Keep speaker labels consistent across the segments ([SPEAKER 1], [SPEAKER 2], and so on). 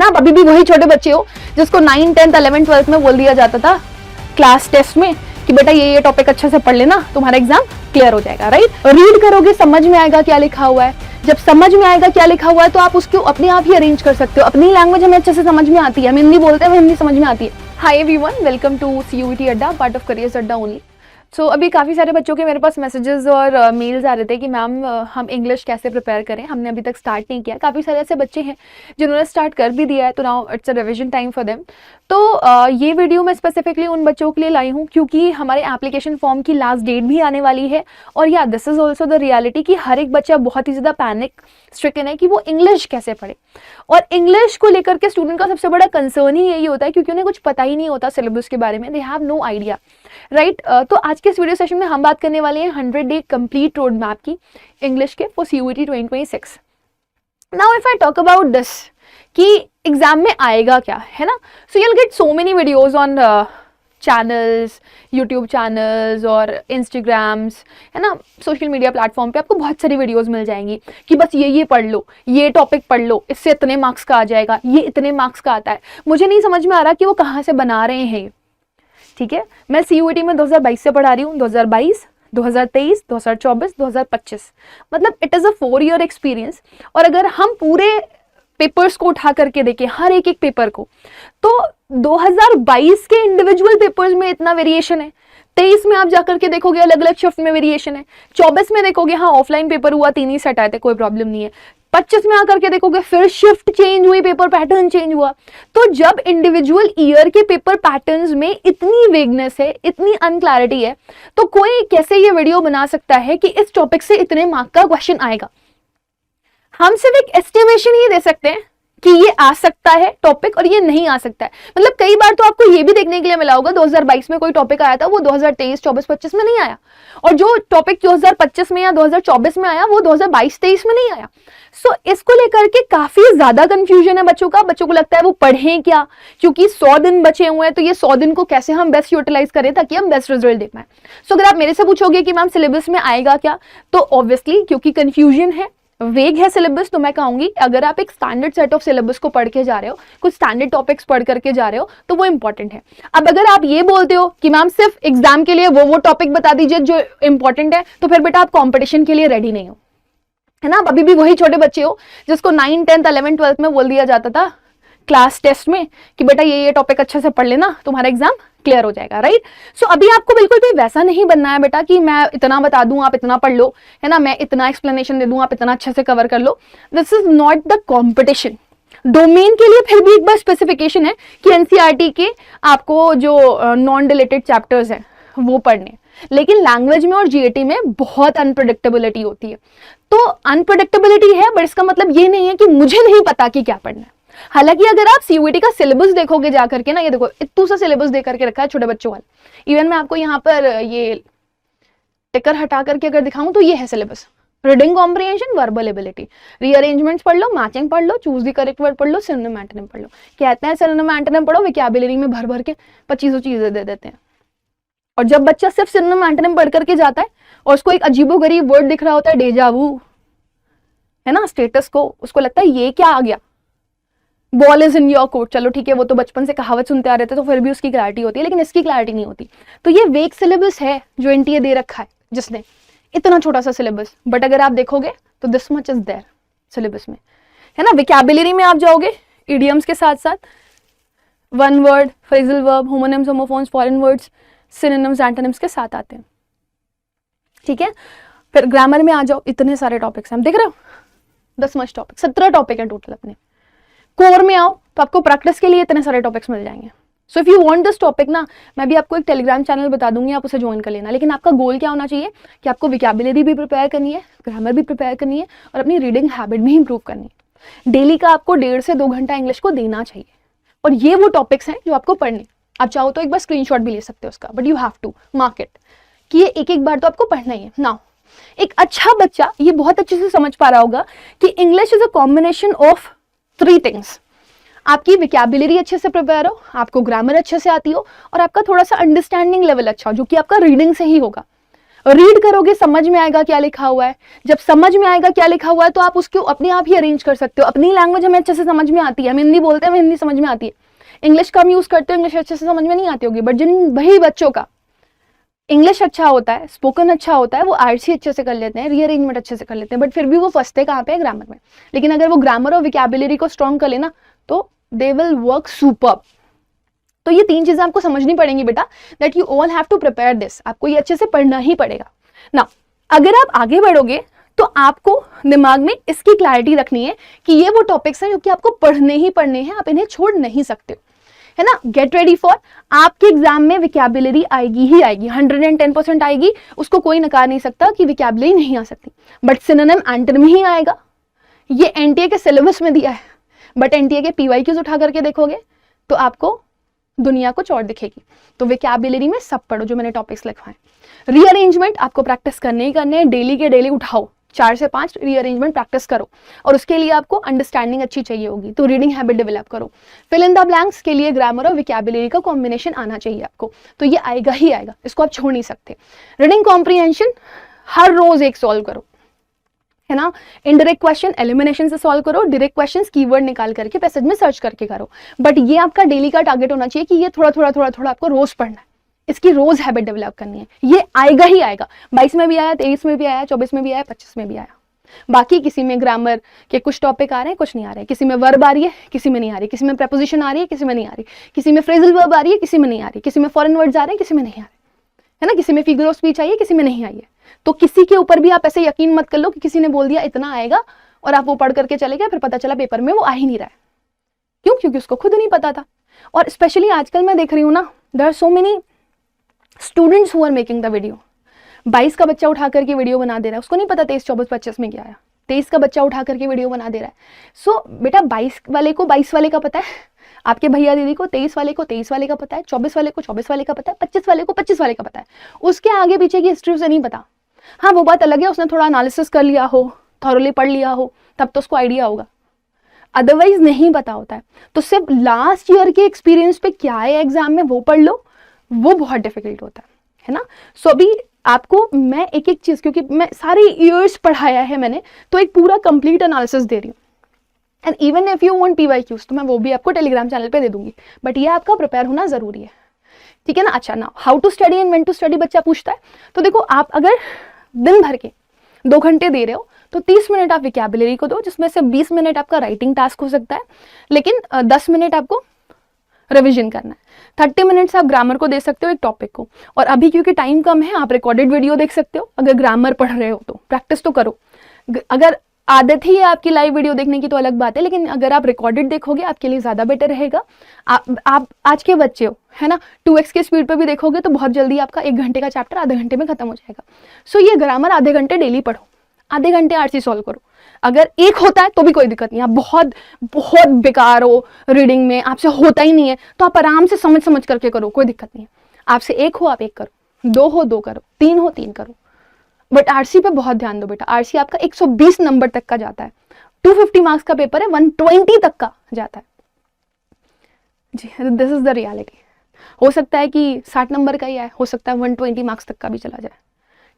[SPEAKER 1] ना। अभी भी वही छोटे बच्चे हो जिसको 9, 10th, 11th, 12th में बोल दिया जाता था क्लास टेस्ट में कि बेटा ये टॉपिक अच्छे से पढ़ लेना, तुम्हारा एग्जाम क्लियर हो जाएगा, राइट। रीड करोगे, समझ में आएगा क्या लिखा हुआ है। जब समझ में आएगा क्या लिखा हुआ है तो आप उसको अपने आप ही अरेंज कर सकते हो। अपनी लैंग्वेज हमें अच्छे से समझ में आती है, हम हिंदी बोलते हैं, हमें हिंदी समझ में आती है। Hi everyone, welcome to CUET Adda, part of careers Adda only. So अभी काफ़ी सारे बच्चों के मेरे पास मैसेजेस और मेल्स आ रहे थे कि मैम हम इंग्लिश कैसे प्रिपेयर करें। हमने अभी तक स्टार्ट नहीं किया। काफ़ी सारे ऐसे बच्चे हैं जिन्होंने स्टार्ट कर भी दिया है, तो now it's a revision time for them. तो ये वीडियो मैं स्पेसिफिकली उन बच्चों के लिए लाई हूँ क्योंकि हमारे एप्लीकेशन फॉर्म की लास्ट डेट भी आने वाली है। और या this is also the reality कि हर एक बच्चा बहुत ही ज़्यादा पैनिक स्ट्रिकन है कि वो इंग्लिश कैसे पढ़े। और इंग्लिश को लेकर के स्टूडेंट का सबसे बड़ा कंसर्न ही यही होता है क्योंकि उन्हें कुछ पता ही नहीं होता सिलेबस के बारे में। They have no idea, right. तो आज के इस वीडियो सेशन में हम बात करने वाले हैं 100 डे कंप्लीट रोड मैप की इंग्लिश के for CUET 2026। Now if I talk about this कि एग्जाम में आएगा क्या, है ना। So you will get so many videos on channels, YouTube channels और इंस्टाग्राम्स, है ना। सोशल मीडिया प्लेटफॉर्म पे आपको बहुत सारी वीडियोस मिल जाएंगी कि बस ये पढ़ लो, ये टॉपिक पढ़ लो, इससे इतने मार्क्स का आ जाएगा, ये इतने मार्क्स का आता है। मुझे नहीं समझ में आ रहा कि वो कहाँ से बना रहे हैं, ठीक है। मैं CUET में 2022 से पढ़ा रही हूँ, 2022, 2023, 2024, 2025, मतलब it is a 4 year experience. और अगर हम पूरे पेपर्स को उठा करके देखें, हर एक पेपर को, तो 2022 के इंडिविजुअल पेपर्स में इतना वेरिएशन है। 23 में आप जाकर के देखोगे अलग अलग शिफ्ट में वेरिएशन है। 24 में देखोगे हाँ ऑफलाइन पेपर हुआ, 3 ही सेट आए थे, कोई प्रॉब्लम नहीं है। 25 में आकर के देखोगे फिर शिफ्ट चेंज हुई, पेपर पैटर्न चेंज हुआ। तो जब इंडिविजुअल ईयर के पेपर पैटर्न्स में इतनी वेगनेस है, इतनी अनक्लैरिटी है, तो कोई कैसे ये वीडियो बना सकता है कि इस टॉपिक से इतने मार्क का क्वेश्चन आएगा। हम सिर्फ एक एस्टिमेशन ही दे सकते हैं कि ये आ सकता है टॉपिक और ये नहीं आ सकता है। मतलब कई बार तो आपको ये भी देखने के लिए मिला होगा 2022 में कोई टॉपिक आया था, वो 2023, 24, 25 में नहीं आया। और जो टॉपिक 2025 में या 2024 में आया वो 2022, 23 में नहीं आया। सो इसको लेकर के काफी ज्यादा कंफ्यूजन है बच्चों का। बच्चों को लगता है वो पढ़ें क्या, क्योंकि 100 दिन बचे हुए हैं, तो ये 100 दिन को कैसे हम बेस्ट यूटिलाइज करें ताकि हम बेस्ट रिजल्ट दे पाए। सो अगर आप मेरे से पूछोगे कि मैम सिलेबस में आएगा क्या, तो ऑब्वियसली क्योंकि कंफ्यूजन है, वेग है सिलेबस, तो मैं कहूंगी अगर आप एक स्टैंडर्ड सेट ऑफ सिलेबस को पढ़ के जा रहे हो, कुछ स्टैंडर्ड टॉपिक्स पढ़ करके जा रहे हो, तो वो इंपॉर्टेंट है। अब अगर आप ये बोलते हो कि मैम सिर्फ एग्जाम के लिए वो टॉपिक बता दीजिए जो इंपॉर्टेंट है, तो फिर बेटा आप कंपटीशन के लिए रेडी नहीं हो, है ना। अभी भी वही छोटे बच्चे हो जिसको 9, 10th, 11th, 12th में बोल दिया जाता था क्लास टेस्ट में कि बेटा ये टॉपिक अच्छे से पढ़ लेना, तुम्हारा एग्जाम क्लियर हो जाएगा, राइट। सो अभी आपको बिल्कुल भी वैसा नहीं बनना है बेटा कि मैं इतना बता दूं आप इतना पढ़ लो, है ना, मैं इतना एक्सप्लेनेशन दे दूं आप इतना अच्छे से कवर कर लो। This is not the competition. Domain के लिए फिर भी एक बार स्पेसिफिकेशन है कि NCERT के आपको जो नॉन रिलेटेड चैप्टर्स हैं वो पढ़ने, लेकिन लैंग्वेज में और GAT में बहुत अनप्रेडिक्टेबिलिटी होती है। तो अनप्रेडिक्टेबिलिटी है, बट इसका मतलब ये नहीं है कि मुझे नहीं पता कि क्या पढ़ना है। हालांकि अगर आप CUET का सिलेबस देखोगे जाकर के ना, ये देखो इतू सा सिलेबस दे करके रखा है छोटे बच्चों वाला। इवन मैं आपको यहाँ पर ये टिकर हटा करके अगर दिखाऊं तो ये है syllabus. Reading comprehension, verbal ability, rearrangements पढ़ लो, मैचिंग पढ़ लो, चूज द करेक्ट वर्ड पढ़ लो, सिनोनिम एंटोनिम पढ़ लो। कहते हैं सिनोनिम एंटोनिम पढ़ो, वोकैबुलरी में भर भर के 2500 चीजें दे देते हैं। और जब बच्चा सिर्फ सिनोनिम एंटोनिम पढ़ करके जाता है और उसको एक अजीबोगरीब वर्ड दिख रहा होता है, डेजावू, है ना, स्टेटस को, उसको लगता है ये क्या आ गया, ball is in your court. चलो ठीक है, वो तो बचपन से कहावत सुनते आ रहे थे तो फिर भी उसकी क्लैरिटी होती है, लेकिन इसकी क्लैरिटी नहीं होती। तो ये वेग सिलेबस है जो NTA दे रखा है जिसने इतना छोटा सा सिलेबस। बट अगर आप देखोगे तो this much is there syllabus में, है ना। वोकैबुलरी में आप जाओगे, इडियम्स के साथ साथ one word, phrasal verb, homonyms, homophones, foreign words, synonyms, antonyms के साथ आते हैं, ठीक है। फिर ग्रामर में आ जाओ, इतने सारे टॉपिक्स हैं, देख रहे हो 10 मच टॉपिक, 17 टॉपिक है टोटल। अपने कोर में आओ तो आपको प्रैक्टिस के लिए इतने सारे टॉपिक्स मिल जाएंगे। So if you want this topic ना, मैं भी आपको एक टेलीग्राम चैनल बता दूंगी, आप उसे ज्वाइन कर लेना। लेकिन आपका गोल क्या होना चाहिए कि आपको वोकैबुलरी भी प्रिपेयर करनी है, ग्रामर भी प्रिपेयर करनी है और अपनी रीडिंग हैबिट भी इंप्रूव करनी है। डेली का आपको 1.5 से 2 घंटा इंग्लिश को देना चाहिए। और ये वो टॉपिक्स हैं जो आपको पढ़ने, आप चाहो तो एक बार स्क्रीनशॉट भी ले सकते हो उसका, but you have to mark it कि ये एक बार तो आपको पढ़ना ही है। नाउ एक अच्छा बच्चा ये बहुत अच्छे से समझ पा रहा होगा कि English is a combination of 3 things. आपकी वोकैबुलरी अच्छे से प्रिपेयर हो, आपको ग्रामर अच्छे से आती हो और आपका थोड़ा सा अंडरस्टैंडिंग लेवल अच्छा हो, जो कि आपका रीडिंग से ही होगा। रीड करोगे समझ में आएगा क्या लिखा हुआ है, जब समझ में आएगा क्या लिखा हुआ है तो आप उसको अपने आप ही अरेंज कर सकते हो। अपनी लैंग्वेज हमें अच्छे से समझ में आती है, हम हिंदी बोलते हैं, हमें हिंदी समझ में आती है, इंग्लिश कम यूज करते हो, इंग्लिश अच्छे से समझ में नहीं आती होगी, बट जिन वही बच्चों का इंग्लिश अच्छा होता है, स्पोकन अच्छा होता है, वो आरसी अच्छे से कर लेते हैं, रीअरेंजमेंट अच्छे से कर लेते हैं, बट फिर भी वो फंसते कहाँ पे है, ग्रामर में। लेकिन अगर वो ग्रामर और विकैबुलरी को स्ट्रॉन्ग कर लेना तो दे विल वर्क सुपर्ब। तो ये 3 चीजें आपको समझनी पड़ेंगी बेटा, that you all have to prepare this. आपको ये अच्छे से पढ़ना ही पड़ेगा ना। अगर आप आगे बढ़ोगे तो आपको दिमाग में इसकी क्लैरिटी रखनी है कि ये वो टॉपिक्स हैं जो कि आपको पढ़ने ही पढ़ने हैं, आप इन्हें छोड़ नहीं सकते, है ना। गेट रेडी फॉर, आपके एग्जाम में विकैबुलरी आएगी ही आएगी, 110% आएगी, उसको कोई नकार नहीं सकता कि विकैबुलरी नहीं आ सकती। बट सिनोनिम एंटोनिम ही आएगा, ये एनटीए के सिलेबस में दिया है, बट एनटीए के पीवाईक्यूज उठा करके देखोगे तो आपको दुनिया कुछ और दिखेगी। तो विकैबुलरी में सब पढ़ो जो मैंने टॉपिक्स लिखवाए। रीअरेंजमेंट आपको प्रैक्टिस करने ही करने हैं, डेली के डेली उठाओ, 4 से 5 रीअरेंजमेंट प्रैक्टिस करो, और उसके लिए आपको अंडरस्टैंडिंग अच्छी चाहिए होगी, तो रीडिंग हैबिट डेवलप करो। फिल इन द ब्लैंक्स के लिए ग्रामर और विकैबुलरी का कॉम्बिनेशन आना चाहिए आपको, तो ये आएगा ही आएगा, इसको आप छोड़ नहीं सकते। रीडिंग कॉम्प्रिहेंशन हर रोज एक सॉल्व करो, है ना। इनडायरेक्ट क्वेश्चन एलिमिनेशन से सॉल्व करो, डायरेक्ट क्वेश्चंस कीवर्ड निकाल करके पैसेज में सर्च करके करो, बट ये आपका डेली का टारगेट होना चाहिए कि ये थोड़ा थोड़ा आपको रोज पढ़ना है, इसकी रोज हैबिट डेवलप करनी है। ये आएगा ही आएगा, 22 में भी आया, 23 में भी आया, 24 में भी आया, 25 में भी आया। बाकी किसी में ग्रामर के कुछ टॉपिक आ रहे हैं, कुछ नहीं आ रहे, किसी में वर्ब आ रही है, किसी में नहीं आ रही, किसी में प्रपोजिशन आ रही है, किसी में नहीं आ रही, किसी में फ्रेजल वर्ब आ रही है, किसी में नहीं आ रही, किसी में फॉरेन वर्ड्स आ रहे हैं, किसी में नहीं आ रहे, है ना, किसी में फिगर ऑफ स्पीच आई है, किसी में नहीं आई है। तो किसी के ऊपर भी आप ऐसे यकीन मत कर लो कि किसी ने बोल दिया इतना आएगा और आप वो पढ़ करके चले गए, फिर पता चला पेपर में वो आ ही नहीं रहा है। क्यों? क्योंकि उसको खुद नहीं पता था। और स्पेशली आजकल मैं देख रही हूँ ना, there are so many students who are making the video. 22 का बच्चा उठा करके वीडियो बना दे रहा है, उसको नहीं पता 23, 24, 25 में क्या आया। 23 का बच्चा उठा करके वीडियो बना दे रहा है। सो बेटा 22 वाले को 22 वाले का पता है, आपके भैया दीदी को 23 वाले को 23 वाले का पता है, 24 वाले को 24 वाले का पता है, 25 वाले को 25 वाले का पता है। उसके आगे पीछे की हिस्ट्री उसे नहीं पता। हाँ वो बात अलग है, उसने थोड़ा एनालिसिस कर लिया हो, थॉरली पढ़ लिया हो, तब तो उसको आइडिया होगा, अदरवाइज नहीं पता होता है। तो सिर्फ लास्ट ईयर के एक्सपीरियंस पे क्या है एग्जाम में वो पढ़ लो, वो बहुत डिफिकल्ट होता है ना। सो अभी आपको मैं एक एक चीज, क्योंकि मैं सारे ईयर्स पढ़ाया है मैंने, तो एक पूरा कंप्लीट एनालिसिस दे रही हूँ। And even if you want PYQs तो मैं वो भी आपको टेलीग्राम चैनल पे दे दूंगी, बट ये आपका प्रिपेयर होना जरूरी है, ठीक है ना। अच्छा ना, how to study and when to study बच्चा पूछता है, तो देखो आप अगर दिन भर के 2 घंटे दे रहे हो तो 30 मिनट आप विकैबुलरी को दो, जिसमें से 20 मिनट आपका राइटिंग टास्क हो सकता है, लेकिन 10 मिनट आपको रिविजन करना है। 30 मिनट्स आप ग्रामर को दे सकते हो, एक टॉपिक को। और अभी क्योंकि टाइम कम है, आप रिकॉर्डेड वीडियो देख सकते हो। अगर ग्रामर पढ़ रहे हो तो प्रैक्टिस तो करो, अगर आदत ही है आपकी लाइव वीडियो देखने की तो अलग बात है, लेकिन अगर आप रिकॉर्डेड देखोगे आपके लिए ज्यादा बेटर रहेगा। आप आज के बच्चे हो, है ना, 2x की स्पीड पे भी देखोगे तो बहुत जल्दी आपका 1 घंटे का चैप्टर आधे घंटे में खत्म हो जाएगा। सो ये ग्रामर आधे घंटे डेली पढ़ो, आधे घंटे आरसी सॉल्व करो। अगर एक होता है तो भी कोई दिक्कत नहीं, आप बहुत बहुत बेकार हो रीडिंग में, आपसे होता ही नहीं है, तो आप आराम से समझ करके करो, कोई दिक्कत नहीं है। आपसे 1 हो आप 1 करो, 2 हो 2 करो, 3 हो 3 करो, बट आरसी पे बहुत ध्यान दो बेटा। आरसी आपका 120 नंबर तक का जाता है, 250 मार्क्स का पेपर है, 120 तक का जाता है जी। This is the reality. हो सकता है कि 60 नंबर का ही आए, हो सकता है 120 मार्क्स तक का भी चला जाए,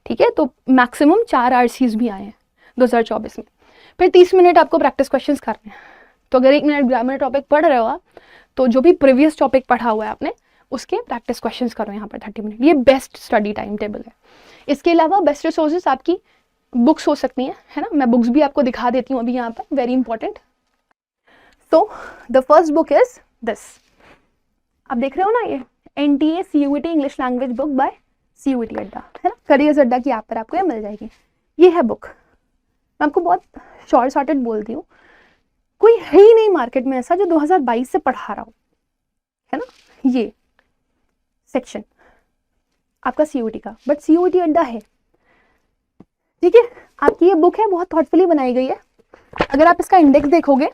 [SPEAKER 1] ठीक है। तो मैक्सिमम 4 आरसीज भी आए हैं 2024 में। फिर 30 मिनट आपको प्रैक्टिस क्वेश्चंस करने हैं। तो अगर 1 मिनट ग्रामर टॉपिक पढ़ रहे हो आप, तो जो भी प्रीवियस टॉपिक पढ़ा हुआ है आपने उसके प्रैक्टिस क्वेश्चंस करो यहाँ पर 30 मिनट। ये बेस्ट स्टडी टाइम टेबल है। इसके अलावा बेस्ट रिसोर्सेज आपकी बुक्स हो सकती हैं, है ना। मैं बुक्स भी आपको दिखा देती हूँ अभी यहाँ पर, very important. So the first book is this, आप देख रहे हो ना, ये NTA CUET English language book by CUET अड्डा, है ना, करियर्स अड्डा की ऐप पर आपको ये मिल जाएगी। ये है बुक, मैं आपको बहुत शॉर्ट शॉर्टेड बोलती हूँ, कोई है ही नहीं मार्केट में ऐसा जो 2022 से पढ़ा रहा हो, है ना। ये सेक्शन आपका CUET का, बट CUET अड्डा है, ठीक है। आपकी ये बुक है, बहुत थॉटफुली बनाई गई है। अगर आप इसका इंडेक्स देखोगे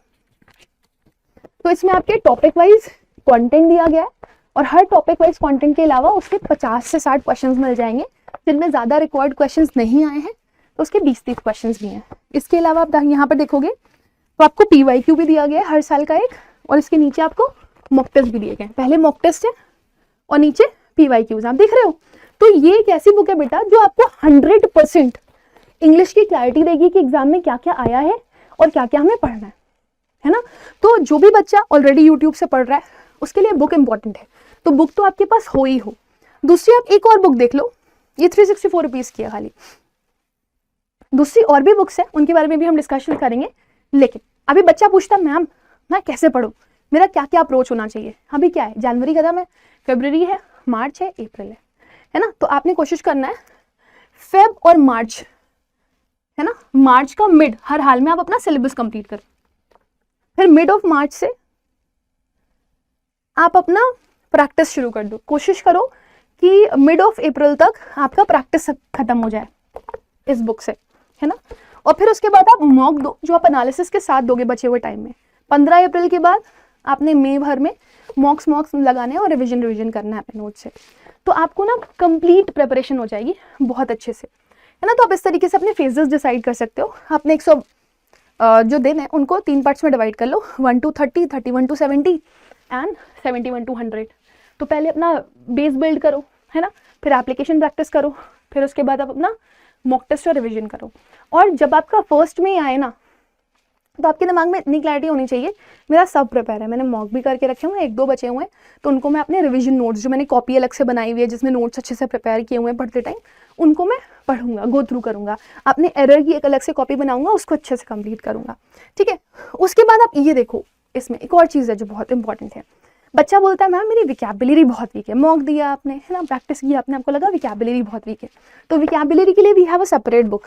[SPEAKER 1] तो इसमें आपके टॉपिक वाइज कंटेंट दिया गया है, और हर टॉपिक वाइज कंटेंट के अलावा उसके 50 से 60 क्वेश्चंस मिल जाएंगे, जिनमें ज्यादा रिक्वायर्ड क्वेश्चंस नहीं आए हैं, तो उसके 20-30 क्वेश्चंस भी हैं। इसके अलावा आप यहाँ पर देखोगे तो आपको PYQ भी दिया गया है हर साल का एक, और इसके नीचे आपको मॉक टेस्ट भी दिए गए हैं। पहले मॉक टेस्ट है और नीचे PYQs, आप देख रहे हो। तो ये एक ऐसी बुक है बेटा जो आपको 100% इंग्लिश की क्लैरिटी देगी कि एग्जाम में क्या क्या आया है और क्या क्या हमें पढ़ना है ना। तो जो भी बच्चा ऑलरेडी यूट्यूब से पढ़ रहा है उसके लिए बुक इंपॉर्टेंट है, तो बुक तो आपके पास हो ही हो। दूसरी आप एक और बुक देख लो, ये 364 रुपीज की है खाली। दूसरी और भी बुक्स है, उनके बारे में भी हम डिस्कशन करेंगे। लेकिन अभी बच्चा पूछता मैम मैं कैसे पढूं, मेरा क्या क्या अप्रोच होना चाहिए। अभी क्या है, जनवरी खत्म है, फरवरी है, मार्च है, अप्रैल है ना। तो आपने कोशिश करना है फेब और मार्च, है ना, मार्च का मिड हर हाल में आप अपना सिलेबस कंप्लीट करो। फिर मिड ऑफ मार्च से आप अपना प्रैक्टिस शुरू कर दो। कोशिश करो कि मिड ऑफ अप्रैल तक आपका प्रैक्टिस खत्म हो जाए इस बुक से, है ना। और फिर उसके बाद आप मॉक दो, जो आप एनालिसिस के साथ दोगे बचे हुए टाइम में। 15 अप्रैल के बाद आपने मई भर में मॉक्स लगाने हैं और रिविजन करना है अपने नोट से। तो आपको ना कंप्लीट प्रिपरेशन हो जाएगी बहुत अच्छे से, है ना। तो आप इस तरीके से अपने फेजेस डिसाइड कर सकते हो। आपने 100 जो दिन है उनको 3 पार्ट्स में डिवाइड कर लो, 1 to 30, 31 to 70 एंड 71 to 100। तो पहले अपना बेस बिल्ड करो, है ना, फिर एप्लीकेशन प्रैक्टिस करो, फिर उसके बाद आप अपना मॉक टेस्ट और रिविजन करो। और जब आपका फर्स्ट में ही आए ना, तो आपके दिमाग में इतनी क्लैरिटी होनी चाहिए मेरा सब प्रिपेयर है, मैंने मॉक भी करके रखे हुए हैं, 1-2 बचे हुए हैं, तो उनको मैं अपने रिवीजन नोट्स जो मैंने कॉपी अलग से बनाई हुई है जिसमें नोट्स अच्छे से प्रिपेयर किए हुए हैं पढ़ते टाइम, उनको मैं पढ़ूंगा, गो थ्रू करूंगा। अपने एरर की एक अलग से कॉपी बनाऊंगा, उसको अच्छे से कंप्लीट करूंगा, ठीक है। उसके बाद आप ये देखो, इसमें एक और चीज़ है जो बहुत इंपॉर्टेंट है। बच्चा बोलता है मैम मेरी विकैबुलरी बहुत वीक है, मॉक दिया आपने, है ना, प्रैक्टिस किया आपने, आपको लगा विकैबुलरी बहुत वीक है, तो विकैबुलरी के लिए we have a separate book,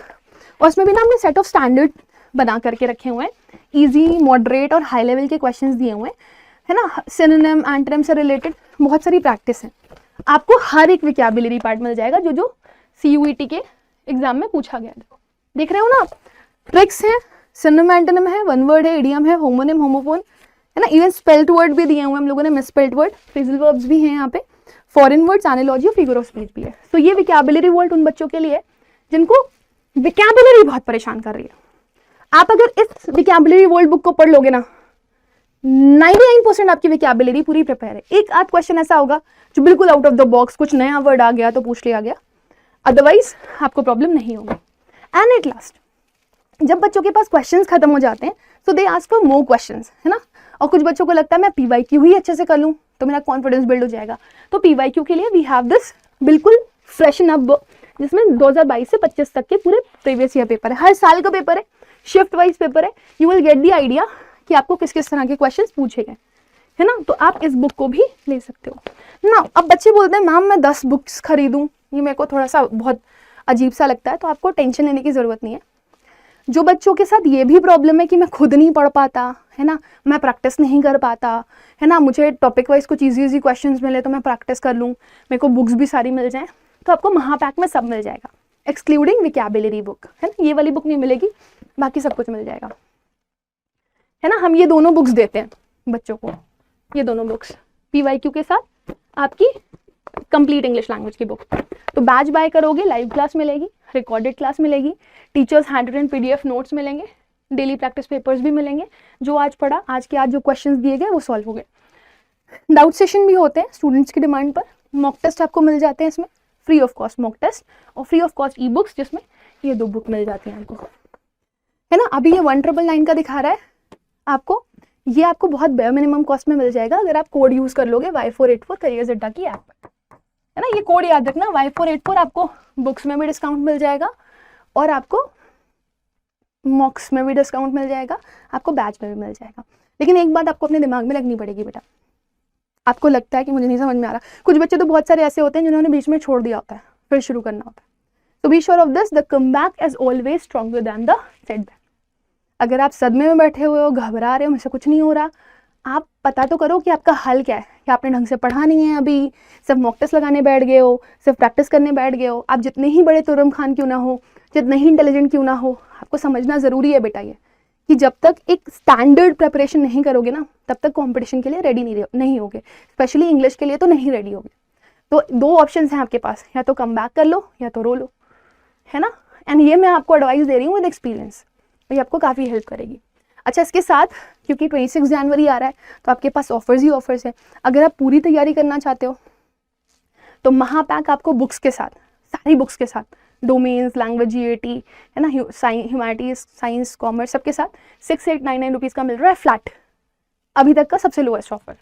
[SPEAKER 1] और उसमें भी ना हमने सेट ऑफ स्टैंडर्ड बना करके रखे हुए हैं, इजी, मॉडरेट और हाई लेवल के क्वेश्चंस दिए हुए हैं, है ना। सिनोनिम, एंटोनिम से रिलेटेड बहुत सारी प्रैक्टिस है। आपको हर एक विकैबुलरी पार्ट मिल जाएगा जो जो CUET के एग्जाम में पूछा गया था। देख रहे हो ना, ट्रिक्स है, सिनोनिम एंटोनिम है, वन वर्ड है, इडियम है, होमोनिम, होमोफोन, है ना। इवन स्पेल्ड वर्ड भी दिए हुए हैं हम लोगों ने, मिसस्पेल्ड वर्ड, फ्रेजल वर्ब्स भी हैं यहाँ पे, फॉरेन वर्ड्स, एनालॉजी और फिगर ऑफ स्पीच भी है। तो ये विकैबुलरी वर्ड उन बच्चों के लिए जिनको विकैबुलरी बहुत परेशान कर रही है। आप अगर इस विकैबुलरी वर्ल्ड बुक को पढ़ लोगे ना, 99% आपकी विकैबुलरी पूरी प्रिपेयर है। एक आध क्वेश्चन ऐसा होगा जो बिल्कुल आउट ऑफ द बॉक्स, कुछ नया वर्ड आ गया तो पूछ लिया गया, अदरवाइज आपको प्रॉब्लम नहीं होगी। एंड एट लास्ट, जब बच्चों के पास क्वेश्चंस खत्म हो जाते हैं तो they ask for more questions, है ना। और कुछ बच्चों को लगता है मैं PYQ ही अच्छे से कर लूँ तो मेरा कॉन्फिडेंस बिल्ड हो जाएगा। तो PYQ के लिए वी हैव दिस बिल्कुल फ्रेशन अप बुक, जिसमें 2022 से 25 तक के पूरे प्रीवियस ईयर पेपर है, हर साल का पेपर है, शिफ्ट वाइज पेपर है। You will get the idea कि आपको किस किस तरह के क्वेश्चंस पूछे गए, है ना। तो आप इस बुक को भी ले सकते हो ना। अब बच्चे बोलते हैं मैम मैं 10 बुक्स खरीदूं, ये मेरे को थोड़ा सा बहुत अजीब सा लगता है। तो आपको टेंशन लेने की ज़रूरत नहीं है। जो बच्चों के साथ ये भी प्रॉब्लम है कि मैं खुद नहीं पढ़ पाता, है ना, मैं प्रैक्टिस नहीं कर पाता, है ना, मुझे टॉपिक वाइज कुछ इजी क्वेश्चंस मिले तो मैं प्रैक्टिस कर लूँ, मेरे को बुक्स भी सारी मिल जाएं, तो आपको महापैक में सब मिल जाएगा एक्सक्लूडिंग विकैबुलरी बुक, है ना। ये वाली बुक नहीं मिलेगी, बाकी सब कुछ मिल जाएगा, है ना। हम ये दोनों बुक्स देते हैं बच्चों को, ये दोनों बुक्स PYQ के साथ आपकी कंप्लीट इंग्लिश लैंग्वेज की बुक। तो बैच बाय करोगे, लाइव क्लास मिलेगी, रिकॉर्डेड क्लास मिलेगी, teachers handwritten PDF notes मिलेंगे, डेली प्रैक्टिस पेपर्स भी मिलेंगे। जो आज पढ़ा, आज जो क्वेश्चंस दिए गए वो सॉल्व हो गए। डाउट सेशन भी होते हैं स्टूडेंट्स की डिमांड पर। मॉक टेस्ट आपको मिल जाते हैं इसमें, free of cost mock test और फ्री ऑफ कॉस्ट ई-बुक्स, जिसमें ये 2 बुक मिल जाती हैं आपको, है ना। अभी ये 1999 का दिखा रहा है आपको, ये आपको बहुत बेयर मिनिमम कॉस्ट में मिल जाएगा अगर आप कोड यूज कर लोगे Y484 करियर्स अड्डा की ऐप, है ना। ये कोड याद रखना, Y484, आपको बुक्स में भी डिस्काउंट मिल जाएगा और आपको मॉक्स में भी डिस्काउंट मिल जाएगा, आपको बैच में भी मिल जाएगा। लेकिन एक बात आपको अपने दिमाग में रखनी पड़ेगी बेटा, आपको लगता है कि मुझे नहीं समझ में आ रहा, कुछ बच्चे तो बहुत सारे ऐसे होते हैं जिन्होंने बीच में छोड़ दिया होता है, फिर शुरू करना होता है। तो be sure of this, the comeback is always stronger than the setback. अगर आप सदमे में बैठे हुए हो, घबरा रहे हो, मुझसे कुछ नहीं हो रहा, आप पता तो करो कि आपका हल क्या है। कि आपने ढंग से पढ़ा नहीं है, अभी सिर्फ मॉक टेस्ट लगाने बैठ गए हो, सिर्फ प्रैक्टिस करने बैठ गए हो। आप जितने ही बड़े तुरम खान क्यों ना हो, जितने ही इंटेलिजेंट क्यों ना हो, आपको समझना ज़रूरी है बेटा ये कि जब तक एक स्टैंडर्ड प्रिपरेशन नहीं करोगे ना, तब तक कंपटीशन के लिए रेडी नहीं होगे, स्पेशली इंग्लिश के लिए तो नहीं रेडी होगे। तो 2 ऑप्शंस हैं आपके पास, या तो कम बैक कर लो या तो रो लो, है ना। एंड ये मैं आपको एडवाइस दे रही हूँ विद एक्सपीरियंस, ये आपको काफ़ी हेल्प करेगी। अच्छा, इसके साथ क्योंकि 26 जनवरी आ रहा है तो आपके पास ऑफर्स ही ऑफर्स है। अगर आप पूरी तैयारी करना चाहते हो तो महापैक आपको बुक्स के साथ, सारी बुक्स के साथ, डोमेन्स, लैंग्वेज, GAT है ना, ह्यूमैनिटीज, साइंस, कॉमर्स, सबके साथ 6899 रुपीज़ का मिल रहा है फ्लैट, अभी तक का सबसे लोएस्ट ऑफर।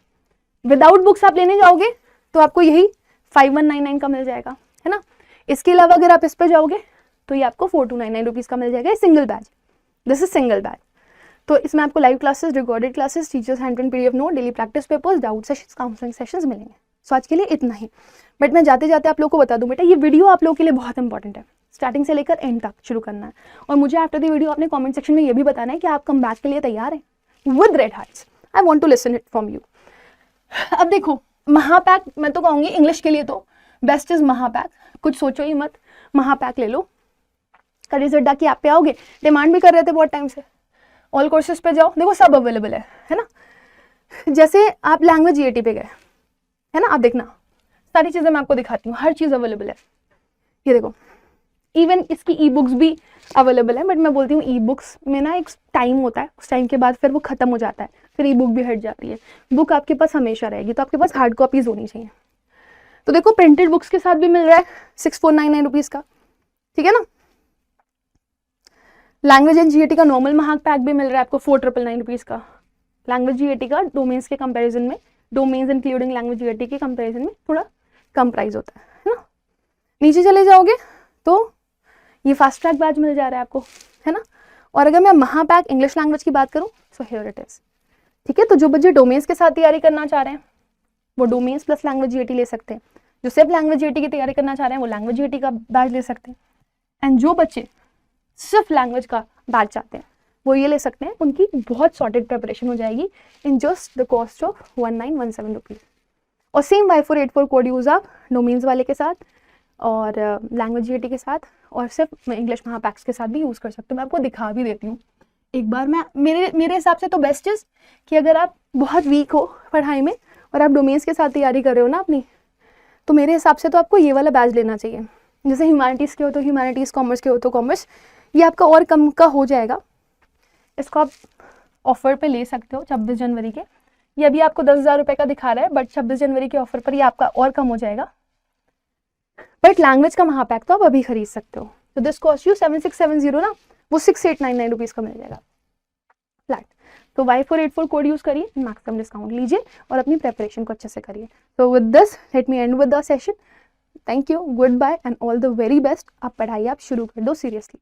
[SPEAKER 1] विदाउट बुक्स आप लेने जाओगे तो आपको यही 5199 का मिल जाएगा, है ना। इसके अलावा अगर आप इस पर जाओगे तो ये आपको 4299 रुपीज़ का मिल जाएगा, single batch, this is single batch. तो इसमें आपको live classes, recorded classes, teachers hand pen PDF note, daily practice papers, doubt sessions, counselling sessions मिलेंगे। सो आज के लिए इतना ही, बट मैं जाते जाते आप लोग को बता दूं बेटा, ये वीडियो आप लोगों के लिए बहुत इंपॉर्टेंट है, स्टार्टिंग से लेकर एंड तक शुरू करना है। और मुझे आफ्टर द वीडियो अपने कमेंट सेक्शन में ये भी बताना है कि आप कम बैक के लिए तैयार हैं with red hearts. I want to listen it from you. अब देखो, महापैक मैं तो कहूँगी इंग्लिश के लिए तो बेस्ट इज महापैक, कुछ सोचो ही मत, महापैक ले लो। करियर ज़ड्डा की ऐप पे आओगे, डिमांड भी कर रहे थे बहुत टाइम से, ऑल कोर्सेज पे जाओ, देखो सब अवेलेबल है ना। जैसे आप लैंग्वेज GAT पे गए, है ना, आप देखना सारी चीज़ें मैं आपको दिखाती हूँ, हर चीज़ अवेलेबल है। ये देखो, इवन इसकी ई बुक्स भी अवेलेबल है, बट मैं बोलती हूँ ई बुक्स में ना एक टाइम होता है, उस टाइम के बाद फिर वो खत्म हो जाता है, फिर ई बुक भी हट जाती है। बुक आपके पास हमेशा रहेगी, तो आपके पास हार्ड कॉपीज होनी चाहिए। तो देखो, प्रिंटेड बुक्स के साथ भी मिल रहा है 6499 रुपीज़ का, ठीक है ना। लैंग्वेज एंड GAT का नॉर्मल महापैक भी मिल रहा है आपको 4999 रुपीज़ का। लैंग्वेज GAT का डोमेन्स के कंपैरिजन में, डोमेन्स इंक्लूडिंग लैंग्वेज GAT के कंपैरिजन में थोड़ा कम प्राइस होता है ना। नीचे चले जाओगे तो ये फास्ट ट्रैक बैच मिल जा रहा है आपको, है ना। और अगर मैं महापैक इंग्लिश लैंग्वेज की बात करूँ, सो हियर इट इज, ठीक है। तो जो बच्चे डोमेन्स के साथ तैयारी करना चाह रहे हैं वो डोमेन्स प्लस लैंग्वेज GAT ले सकते हैं, जो सिर्फ लैंग्वेज GAT की तैयारी करना चाह रहे हैं वो लैंग्वेज GAT का बैच ले सकते हैं, एंड जो बच्चे सिर्फ लैंग्वेज का बैच चाहते हैं वो ये ले सकते हैं। उनकी बहुत सॉर्टेड प्रिपरेशन हो जाएगी in just the cost of 1917 rupees. और सेम Y484 कोड यूज़ आप डोमेन्स वाले के साथ और लैंग्वेज GAT के साथ और सिर्फ इंग्लिश महापैक्स के साथ भी यूज़ कर सकते हो। मैं आपको दिखा भी देती हूँ एक बार। मैं मेरे हिसाब से तो बेस्ट इज़ कि अगर आप बहुत वीक हो पढ़ाई में और आप डोमेन्स के साथ तैयारी कर रहे हो ना अपनी, तो मेरे हिसाब से तो आपको ये वाला बैच लेना चाहिए। जैसे ह्यूमैनिटीज़ के हो तो ह्यूमैनिटीज़, कॉमर्स के हो तो कॉमर्स, ये आपका और कम का हो जाएगा। इसको आप ऑफर पे ले सकते हो 26 जनवरी के। ये अभी आपको 10,000 रुपये का दिखा रहा है, बट 26 जनवरी के ऑफर पर ये आपका और कम हो जाएगा। बट लैंग्वेज का महापैक तो आप अभी खरीद सकते हो। तो दिस कॉस्ट यू 7670 ना, वो 6899 रुपीज़ का मिल जाएगा फ्लैट। तो Y484 कोड यूज़ करिए, मैक्सिमम डिस्काउंट लीजिए और अपनी प्रेपरेशन को अच्छे से करिए। तो with this let me end with the session. Thank you, goodbye and all the very best. आप पढ़ाई आप शुरू कर दो सीरियसली।